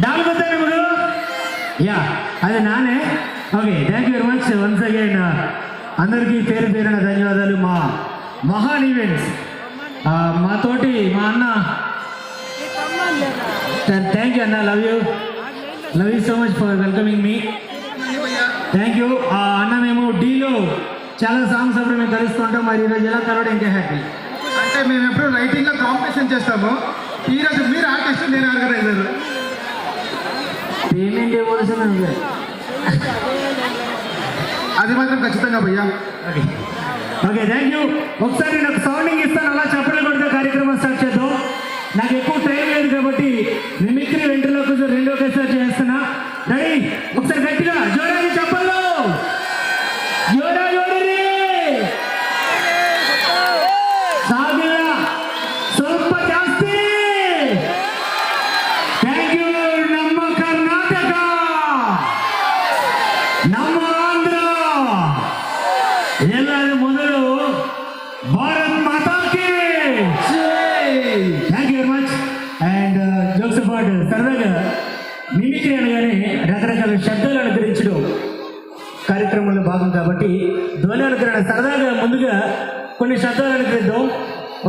Doll కొత్తాను మగు yeah అది నానే okay thank you very much once again అందరికీ పేరు పేరున ధన్యవాదాలు. మా మహాన్ ఈవెంట్స్ మాతోటి మా అన్న థ్యాంక్ యూ అన్న, love you so much for welcoming me. Thank you అన్న. మేము డీలో చాలా సాంగ్స్ అప్పుడు మేము కలుస్తుంటాం, మరి ఈరోజు ఎలా కలవడం ఇంకా హ్యాపీ. అంటే మేము ఎప్పుడు రైటింగ్లో కాంపిటీషన్ చేస్తాము, ఈరోజు మీరు ఆర్టిస్ట్ నేను ఆర్గనైజర్. పేమెంట్ ఇవ్వాల్సిన అది మాత్రం ఖచ్చితంగా భయ్యా. Okay thank you. ఒకసారి నేను ఒక సౌండింగ్ ఇస్తాను, అలా చెప్పలు కొడితే కార్యక్రమం స్టార్ట్ చేద్దాం. నాకు ఎక్కువ టైం లేదు కాబట్టి మిమిక్రీ వెంటలో కొంచెం రెండు ఒకేసారి చేస్తున్నా. రెడీ? ఒకసారి గట్టిగా జోరాగి చెప్పలు, జోరా జోడరి సాగిల ಸ್ವಲ್ಪ ಜಾಸ್ತಿ. Thank you. ನಮ್ಮ ಕರ್ನಾಟಕ, ನಮ್ಮ ಆಂಧ್ರ, ಎಲ್ಲರ ಮೊದಲು ಭಾರತ್ ಮಾತಾకి thank you very much. And jokes apart, సరదాగా మిమిక్రీ అనగానే రకరకాల శబ్దాలు అనుకరించడం కార్యక్రమంలో భాగం కాబట్టి ధ్వని అనుకరణ సరదాగా ముందుగా కొన్ని శబ్దాలు అనుకరిద్దాం.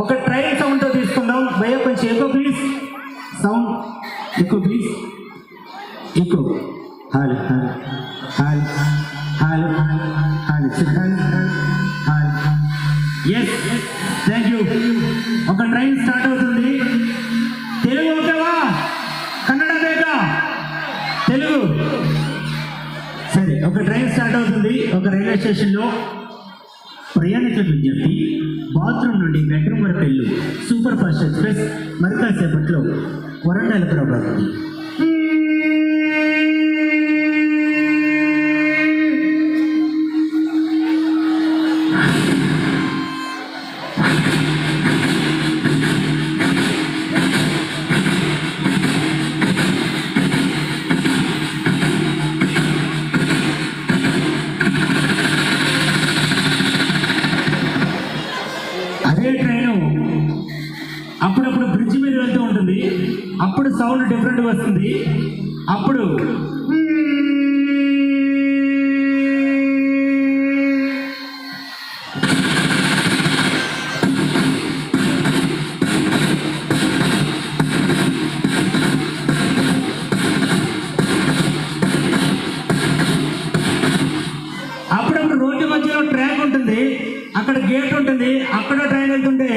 ఒక ట్రైన్ సౌండ్తో తీసుకుందాం. భయ కొంచెం ఎక్కువ ప్లీజ్, సౌండ్ ఎక్కువ ప్లీజ్, ఎక్కువ. Hall hall hall hall hall hall. Yes thank you. ఒక ట్రైన్ స్టార్ట్ అవుతుంది. తెలుగు ఓకేవా? కన్నడ బేగా? తెలుగు సరే. ఒక ట్రైన్ స్టార్ట్ అవుతుంది ఒక రైల్వే స్టేషన్లో. ప్రయాణికుల విజ్ఞప్తి, బాత్రూమ్ నుండి బెడ్రూమ్ వరకు వెళ్ళు. సూపర్ ఫాస్ట్ ఎక్స్ప్రెస్ మరి కాసేపట్లో వరంగల్ ప్రభావితం. అదే ట్రైను అప్పుడప్పుడు బ్రిడ్జ్ మీద వెళ్తూ ఉంటుంది, అప్పుడు సౌండ్ డిఫరెంట్గా వస్తుంది. అప్పుడు అప్పుడప్పుడు రోడ్డు మధ్యలో ట్రాక్ ఉంటుంది, అక్కడ గేట్ ఉంటుంది, అక్కడ ట్రైన్ వెళ్తుంటే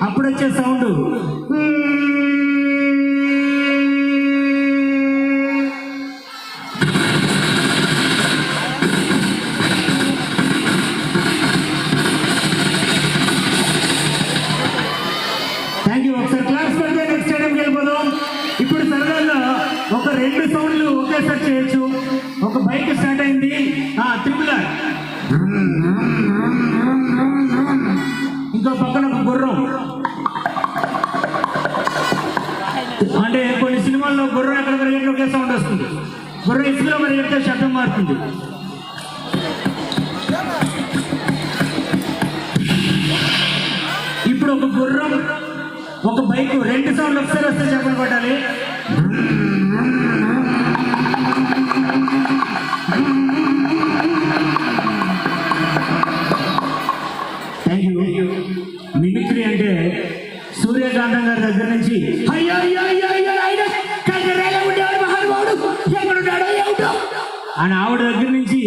అప్పుడు వచ్చే సౌండ్. Thank you. ఒకసారి క్లాస్ పెడితే నెక్స్ట్ స్టేడియంకి వెళ్ళిపోదాం. ఇప్పుడు సరదాగా ఒక రెండు సౌండ్లు ఒకేసారి చేయొచ్చు. ఒక బైక్ స్టార్ట్ అయింది, త్రిపుల్ ఆర్. ఇంకో పక్కన ఒక గుర్రం. అంటే కొన్ని సినిమాల్లో గుర్రం ఎక్కడ పరిగెట్టిన ఒకే సౌండ్ వస్తుంది, గుర్రం ఇసుకలో పరిగెడితే శబ్దం మారుతుంది. ఇప్పుడు ఒక గుర్రం ఒక బైక్ రెండు సౌండ్లు ఒకసారి వస్తే చెప్పలు కొట్టాలి. Thank you. మిమిక్రీ అంటే సూర్యకాంతం గారి దగ్గర నుంచి అని ఆవిడ దగ్గర నుంచి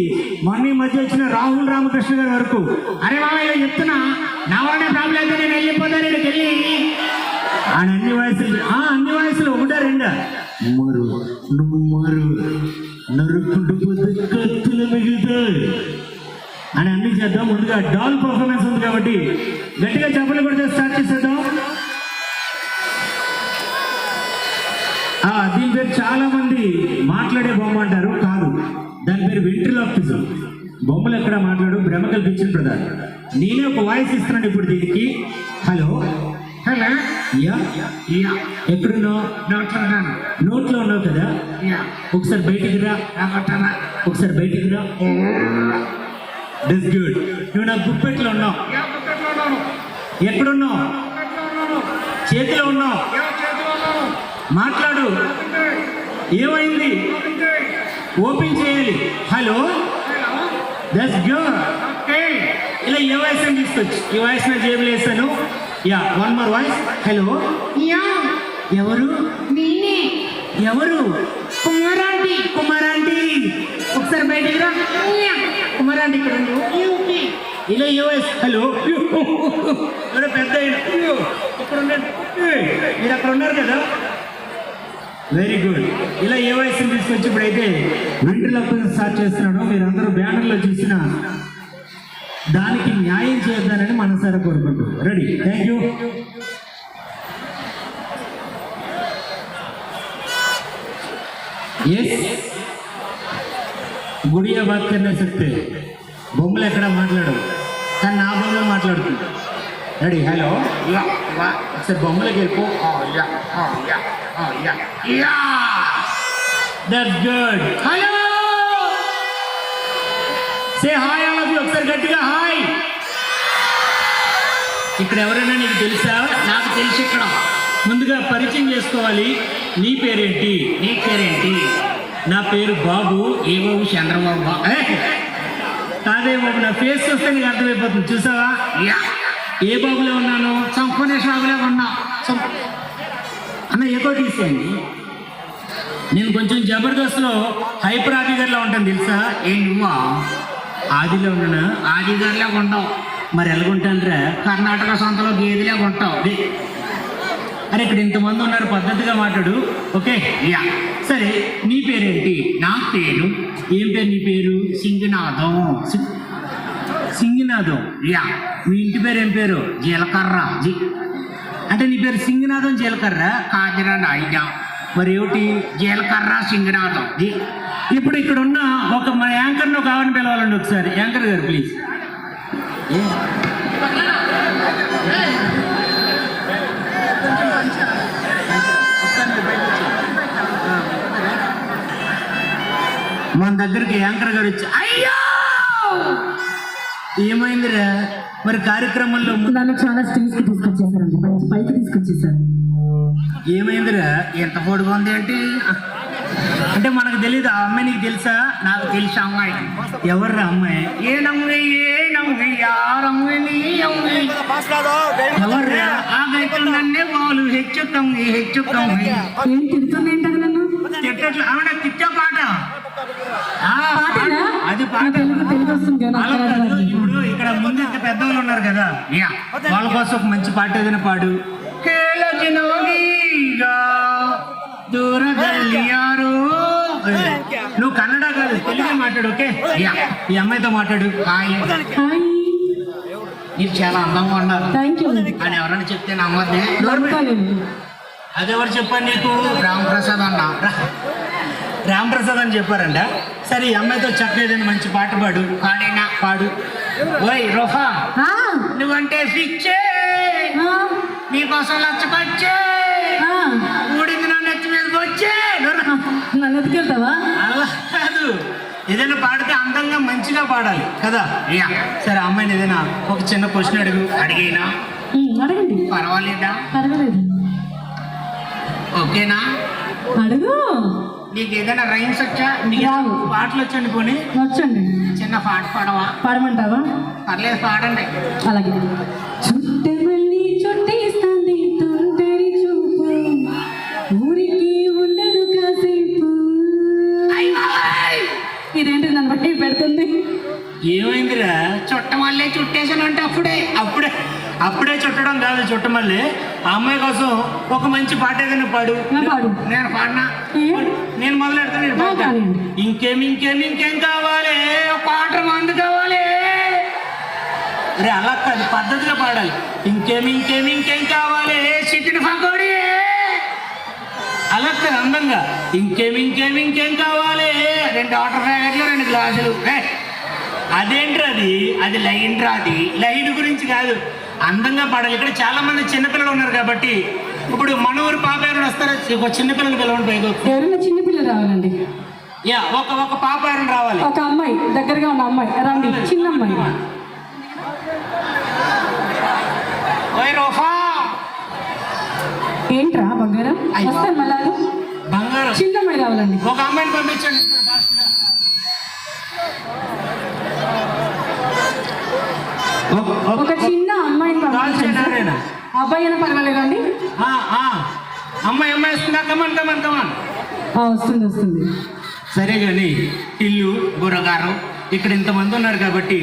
మొన్న ఈ మధ్య వచ్చిన రాహుల్ రామకృష్ణ గారి వరకు, అరే మామయ్య చెప్తున్నా నా వాళ్ళ ప్రాబ్లం అయితే నేను వెళ్ళిపోతాను వెళ్ళి అని అన్ని వయసులు ఒకటా రెండా మరు నువ్వు మరు నరుకుంటూ కత్తులు మిగులుతాయి అని అన్ని చేద్దాం. ముందుగా డాల్ పర్ఫార్మెన్స్ ఉంది కాబట్టి గట్టిగా చెప్పలు కొడితే స్టార్ట్ చేసేద్దాం. దీని పేరు చాలా మంది మాట్లాడే బొమ్మ అంటారు, కాదు, దాని పేరు వెంట్రిలాక్టిజం. బొమ్మలు ఎక్కడ మాట్లాడు, భ్రమ కల్పించిన ప్రధానం. నేనే ఒక వాయిస్ ఇస్తున్నాను ఇప్పుడు దీనికి. హలో హలో, యా యా, ఎక్కడున్నావు? నోట్లో ఉన్నావు కదా, ఒకసారి బయటికి రా. ఒకసారి బయటికి రా. That's good. నువ్వు నా గుప్పెట్లో ఉన్నావు. ఎక్కడున్నావు? చేతిలో ఉన్నావు. మాట్లాడు. ఏమైంది? ఓపెన్ చేయాలి. Hello, that's good. ఇలా ఏ వాయిస్ అని తీసుకొచ్చి ఈ వాయిస్ నా జేబులో వేసాను. Yeah, one more voice. Hello. ఎవరు? ఎవరు? కుమారాంటి. కుమారాంటి ఒకసారి బయటికి రా. కుమారాంటి ఇక్కడ ఉంది. ఇలా ఏ వాయిస్? హలో. ఎవరో పెద్ద ఇక్కడ ఉండండి. మీరు అక్కడ ఉన్నారు కదా. Very good. ఇలా ఏ వాయిస్ తీసుకొచ్చి ఇప్పుడైతే వెంట్రులకు స్టార్ట్ చేస్తున్నాడు. మీరందరూ బ్యానర్లో చూసిన దానికి న్యాయం చేద్దానని మనసారా కోరుకుంటారు. రెడీ? Thank you. ఎస్, గుడియా బాత్ కన్నా చెప్తే బొమ్మలు ఎక్కడ మాట్లాడవు, కానీ నా బొమ్మలు మాట్లాడుతుంది. రెడీ? హలో. ఒకసారి బొమ్మలకి వెళ్ళిపో. That's good. Hello, say hi all of you. ఒకసారి గట్టిగా హాయ్. ఇక్కడ ఎవరైనా నీకు తెలుసా? నాకు తెలిసి ఇక్కడ ముందుగా పరిచయం చేసుకోవాలి. నీ పేరేంటి? నీ పేరేంటి? నా పేరు బాబు. ఏ బాబు? చంద్రబాబు. కాదే బాబు, నా ఫేస్ చూస్తే నీకు అర్థమైపోతుంది. చూసావా ఏ బాబులో ఉన్నాను? సంపూర్ణేష్ బాబులో ఉన్నా. అన్న ఎక్కువ తీసేయండి. నేను కొంచెం జబర్దస్త్లో హైపర్ ఆదిగారిలో ఉంటాను తెలుసా? ఏ నువ్వా? ఆదిలో ఉన్నానా? ఆదిగారిలో ఉంటావు. మరి ఎలాగుంటానురా? కర్ణాటక సొంతలో గేదెలే ఉంటావు. అరే, ఇక్కడ ఇంతమంది ఉన్నారు, పద్ధతిగా మాట్లాడు. ఓకే. యా, సరే. నీ పేరేంటి? నా పేరు. ఏం పేరు నీ పేరు? సింగినాథం. సింగినాథం. యా. మీ ఇంటి పేరు ఏం పేరు? జీలకర్ర. అంటే నీ పేరు సింగినాథం జీలకర్ర? కాజరా నాయుడు. మరి ఏమిటి? జీలకర్ర సింగినాథం. ఇప్పుడు ఇక్కడ ఉన్న ఒక మన యాంకర్ను ఒక ఆవిడని పిలవాలండి ఒకసారి. యాంకర్ గారు ప్లీజ్. మన దగ్గరికి యాంకర్ గారు వచ్చి, అయ్యో ఏమైందిరా? మరి కార్యక్రమంలో నన్ను చాలా స్టేజ్కి తీసుకొచ్చేసారండి, పైకి తీసుకొచ్చేసారు. ఏమైందిరా? ఎంత పొడుగు ఉంది ఏంటి? అంటే మనకు తెలియదు. ఆ అమ్మాయి నీకు తెలుసా? నాకు తెలుసు అమ్మాయి. ఎవర్రా అమ్మాయి? ఎవర్రా? ఆ గైతులు నన్నే వాళ్ళు హెచ్చుకంగి హెచ్చుకంగి ఏం తిడుతుంది ఏంటది నన్ను? తిట్టట్లు ఆవిడ తిట్టే పాట. పాటేనా? అది పాట. తెలుగు వస్తుంది కదా. అలా కాదు. ఇప్పుడు ఇక్కడ ముందు ఇంత పెద్దవాళ్ళు ఉన్నారు కదా, వాళ్ళ కోసం ఒక మంచి పాట ఏదైనా పాడు. నువ్వు కన్నడ కాదు, తెలుగే మాట్లాడు. ఓకే. ఈ అమ్మాయితో మాట్లాడు. హాయ్. హాయ్. మీరు చాలా అందంగా ఉన్నారు. Thank you. అని ఎవరైనా చెప్తే నమ్మద్దే. అదెవరు చెప్పాను నీకు? రాంప్రసాద్ అన్న. రాంప్రసాద్ అని చెప్పారంట. సరే, ఈ అమ్మాయితో చక్కగా మంచి పాట పాడు. పాడేనా? పాడు. ఓయ్ రోఫా, నువ్వంటే పిచ్చే, నీకోసం లచ్చకొచ్చే, ఊడింది నా నెత్తి మీదకి వచ్చే. నన్ను ఎత్తుకెళ్తావా? అలా కాదు, ఏదైనా పాడితే అందంగా మంచిగా పాడాలి కదా. సరే, అమ్మాయిని ఏదైనా ఒక చిన్న క్వశ్చన్ అడుగు. అడిగేనా? అడగండి. పర్వాలేదా? పర్వాలేదు. ఓకేనా? అడుగు. నీకు ఏదైనా రైమ్స్ వచ్చా? రావు. పాటలు వచ్చండి. పోనీ వచ్చండి. చిన్న పాట పాడవా? పాడమంటావా? పర్లేదు, పాడండి. అలాగే. చుట్టమల్లి చుట్టేస్తుంది తొందరి చూపు, ఊరికి ఉండదు కాసేపు. ఇదేంటి నన్ను బట్టి పెడుతుంది? ఏమైందిరా? చుట్టమల్లే చుట్టేసానంటే అప్పుడే అప్పుడే అప్పుడే చుట్టడం కాదు. చుట్టమల్లే ఆ అమ్మాయి కోసం ఒక మంచి పాట ఏదైనా పాడు. పాడు. నేను పాడినా? నేను మొదలెడతాను. నేను పాడతాను. ఇంకేం ఇంకేం ఇంకేం కావాలి? పాట మందు కావాలి. అరే అలా కాదు, పద్ధతిగా పాడాలి. ఇంకేం ఇంకేం ఇంకేం కావాలి? చికెన్ పకోడీ. అలా కాదు, అందంగా. ఇంకేం ఇంకేం ఇంకేం కావాలి? 2 వాటర్ ప్యాకెట్లు, 2 గ్లాసులు. అదేంట్రా? అది లైన్ రా. అది లైన్ గురించి కాదు, అందంగా పాడాలి. ఇక్కడ చాలా మంది చిన్నపిల్లలు ఉన్నారు కాబట్టి ఇప్పుడు మన ఊరు పాప ఎవరైనా వస్తారా? ఒక చిన్నపిల్లలు పిలవండి పైకి. ఎవరైనా చిన్నపిల్లలు రావాలండి. యా, ఒక పాప ఎవరైనా రావాలి. ఒక అమ్మాయి, దగ్గరగా ఉన్న అమ్మాయి రండి. చిన్న అమ్మాయి. ఓయ్ రోఫా. ఏంట్రా బంగారం? వస్తాను మళ్ళా. బంగారం. చిన్న అమ్మాయి అమ్మాయి రావాలండి. ఒక అమ్మాయిని పంపించండి ఫాస్ట్గా. ఒక చిన్న అమ్మాయిని పంపించండి సార్. నారాయణ. అబ్బాయి అయినా పర్వాలేదండి. అమ్మాయి వస్తుందా? Come on come on come on. వస్తుంది వస్తుంది. సరే కానీ ఇల్లు గురగారు ఇక్కడ ఇంతమంది ఉన్నారు కాబట్టి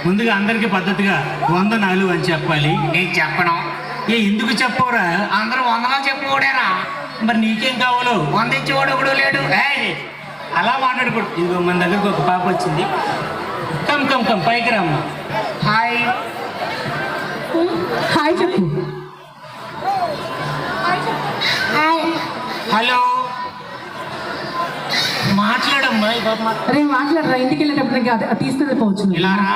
ముందుగా అందరికీ పద్ధతిగా వందనాలు అని చెప్పాలి. నేను చెప్పడం ఎందుకు చెప్పవురా? అందరూ వందలా చెప్పుకోడేరా. మరి నీకేం కావాలో వందించేవాడు ఒకడు లేడు. అలా మాట్లాడకూడదు. ఇదిగో మన దగ్గరకు ఒక పాప వచ్చింది. కమ్ కమ్ కమ్ పైకి రామ్మ. హాయ్ హాయ్ చెప్పు. హలో మాట్లాడమ్మా. ఈ పాప అరే మాట్లాడరా, ఇంటికి వెళ్ళేటప్పుడు తీసుకుని వెళ్ళిపోవచ్చు. ఇలా రా.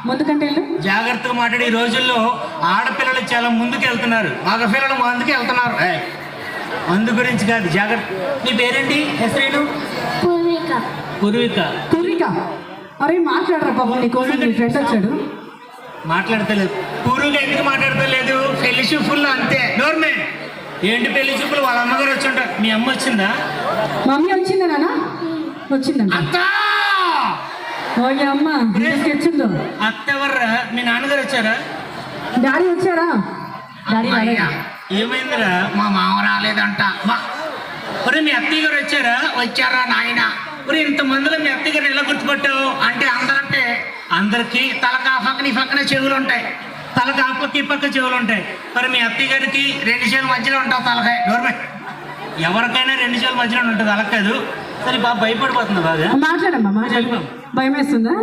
ముందుకంటే వెళ్ళు. జాగ్రత్తగా మాట్లాడి. ఈ రోజుల్లో ఆడపిల్లలు చాలా ముందుకు వెళ్తున్నారు, మగ పిల్లలు ముందుకు వెళ్తున్నారు. అందు గురించి కాదు, జాగ్రత్త. నీ పేరేంటి? హెసరేను? పూర్విక. పూర్విక. పూర్విక, అరే మాట్లాడరా బాబు, నీకోసం నీ ఫ్రెండ్ వచ్చాడు. మాట్లాడతలేదు. పూర్విక ఎందుకు మాట్లాడతలేదు? పెళ్లి చూపుల్లో అంతే. నోర్మే. ఏంటి పెళ్లి చూపులు? వాళ్ళ అమ్మగారు వచ్చి ఉంటారు. మీ అమ్మ వచ్చిందా? మమ్మీ వచ్చిందా నాన్న? వచ్చిందండి. అత్త ఓకే అమ్మ తెచ్చిందో. అత్త ఎవర్రా? మీ నాన్నగారు వచ్చారా? డాడీ వచ్చారా? డాడీ రాలేదా? ఏమైందిరా? మా మామ రాలేదంట. ఒరే మీ అత్తయ్య గారు వచ్చారా? వచ్చారా నాయన? ఒరే ఇంతమందిలో మీ అత్తయ్య గారు ఎలా గుర్తుపట్టావు? అంటే అందరికి తలకా పక్కన ఈ పక్కన చెవులు ఉంటాయి, తలకా పక్క ఈ పక్క చెవులు ఉంటాయి. మరి మీ అత్తయ్య గారికి 2 చెవుల మధ్యలో ఉంటావు తలకాయ. గవర్నమెంట్ ఎవరికైనా 2 చెవుల మధ్యలో ఉంటుంది, అలా కాదు. సరే బాబు భయపడిపోతుంది బాగా. మాట్లాడమ్మా, మాట్లాడు. భయం వేస్తుందా?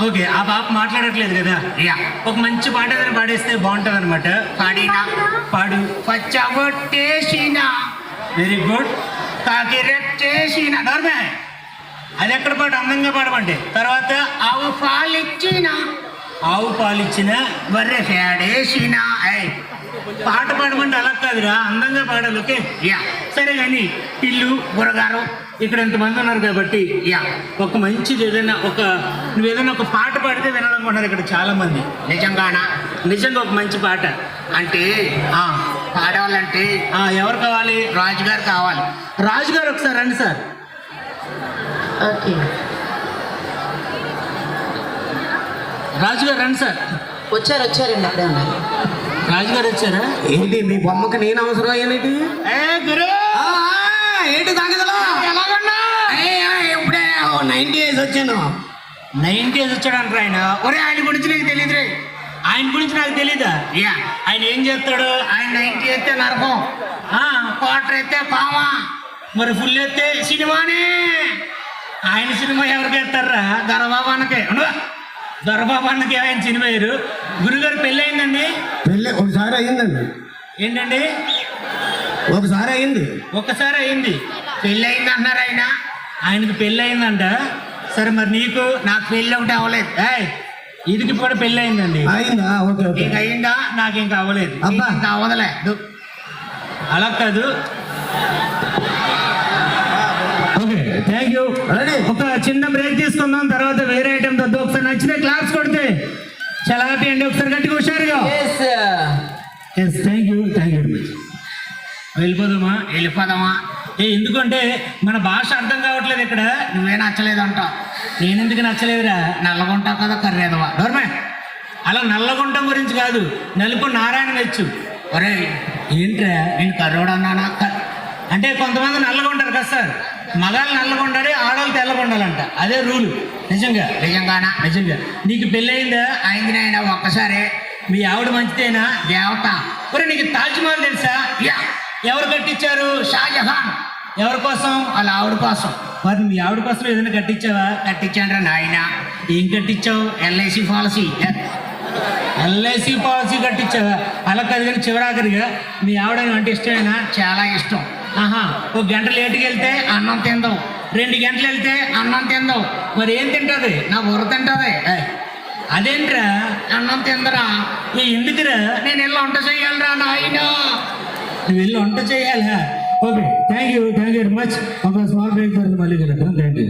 ఓకే, ఆ పాప మాట్లాడట్లేదు కదా. ఒక మంచి పాట ఏదైనా పాడేస్తే బాగుంటుంది అనమాట. పాడినా పాడు. పచ్చబొట్టేసిన వెరీ గుడ్. కాకి రెట్టేసిన నర్మే. అది ఎక్కడ పాట? అందంగా పాడమంటే. తర్వాత ఆవు పాలిచ్చిన బర్రె పేడేసిన. పాట పాడమంటే అలా కాదురా, అందంగా పాడాలి. ఓకే సరే కానీ ఇల్లు గురగారు ఇక్కడ ఎంతమంది ఉన్నారు కాబట్టి ఒక మంచిది ఏదైనా నువ్వేదైనా ఒక పాట పాడితే వినాలనుకుంటున్నారు ఇక్కడ చాలా మంది. నిజంగా ఒక మంచి పాట అంటే పాడవాలంటే ఎవరు కావాలి? రాజుగారు కావాలి. రాజుగారు ఒకసారి రండి సార్. ఓకే, రాజుగారు రండి సార్. వచ్చారండి, అక్కడే ఉన్నారు. రాజుగారు వచ్చారా? ఏంటి మీ బొమ్మకి నేను అవసరం ఏంటి? గురు ఏంటి తాగదలా? ఇప్పుడే 90 ఏజ్ వచ్చాను. 90 ఏజ్ వచ్చాడు అంటారు ఆయన. ఒరే ఆయన గురించి నీకు తెలియదురే. ఆయన గురించి నాకు తెలీదా? ఆయన ఏం చేస్తాడు? ఆయన 90 ఎత్తే నరకం, క్వార్టర్ ఎత్తే పావా, మరి ఫుల్ ఎత్తే సినిమానే. ఆయన సినిమా ఎవరికి ఎత్తారా? దొరబాబు అన్నకి ఆయన సినిమా వేరు. గురుగారు పెళ్ళి అయిందండి? పెళ్ళి ఒకసారి అయ్యిందండి. ఏంటండి? ఒకసారి అయ్యింది. ఒక్కసారి అయింది. పెళ్ళి అయింది అంటున్నారు ఆయన. ఆయనకి పెళ్ళి అయిందంట. సరే మరి నీకు? నాకు పెళ్ళి ఒకటి అవ్వలేదు. ఇదికి కూడా పెళ్ళి అయిందండి. అయిందా? Okay okay. నీకు అయిందా? నాకేం కావలేదు. అబ్బా ఇంకా అవ్వదలే. అలా కాదు. Okay thank you. ఒక చిన్న బ్రేక్ తీసుకుందాం, తర్వాత వేరే ఐటమ్ తద్దు. ఒకసారి నచ్చితే క్లాప్స్ కొడితే చాలా హ్యాపీ అండి. ఒకసారి గట్టిగా హుషారుగా. Thank you very much. వెళ్ళిపోదామా? ఎందుకంటే మన భాష అర్థం కావట్లేదు ఇక్కడ. నువ్వే నచ్చలేదు అంటావు. నేను ఎందుకు నచ్చలేదురా? నల్లగుంటావు కదా కర్రేదవా. డోర్మే. అలా నల్లగుంటం గురించి కాదు, నలుపు నారాయణ మెచ్చు. ఒరే ఏంట్రా నేను కర్రోడు అన్నానా? అంటే కొంతమంది నల్లగా ఉంటారు కదా సార్. మగాళ్ళు నల్లగా ఉండాలి, ఆడవాళ్ళు తెల్లగా ఉండాలంట. అదే రూలు. నిజంగానా? నిజంగా. నీకు పెళ్ళి అయిందా? అయింది నాయన ఒక్కసారి. మీ ఆవిడ మంచిదేనా? దేవత. మరి నీకు తాజ్మహల్ తెలుసా? ఎవరు కట్టించారు? షాజహాన్. ఎవరి కోసం? వాళ్ళ ఆవిడ కోసం. మరి మీ ఆవిడ కోసం ఏదైనా కట్టించావా? కట్టించాడ్రా నాయన. ఏం కట్టించావు? LIC policy. ఎల్ఐసి పాలసీ కట్టించావా? అలా కాదు కానీ చివరాఖరిగా మీ ఆవిడ అంటే ఇష్టమేనా? చాలా ఇష్టం. ఒక గంట లేటుకి వెళ్తే అన్నం తిందాం, 2 గంటలు వెళ్తే అన్నం తిందాం. మరి ఏం తింటుంది? నా బుర్ర తింటుంది. అదేంట్రా? అన్నం తిందరా. ఎందుకురా? నేను వెళ్ళి వంట చేయాలరా నాయన. నువ్వు వెళ్ళి వంట చేయాలా? Okay thank you very much. ఒక స్మాల్ బ్రేక్ తర్వాత మళ్ళీ కలుద్దాం. Thank you.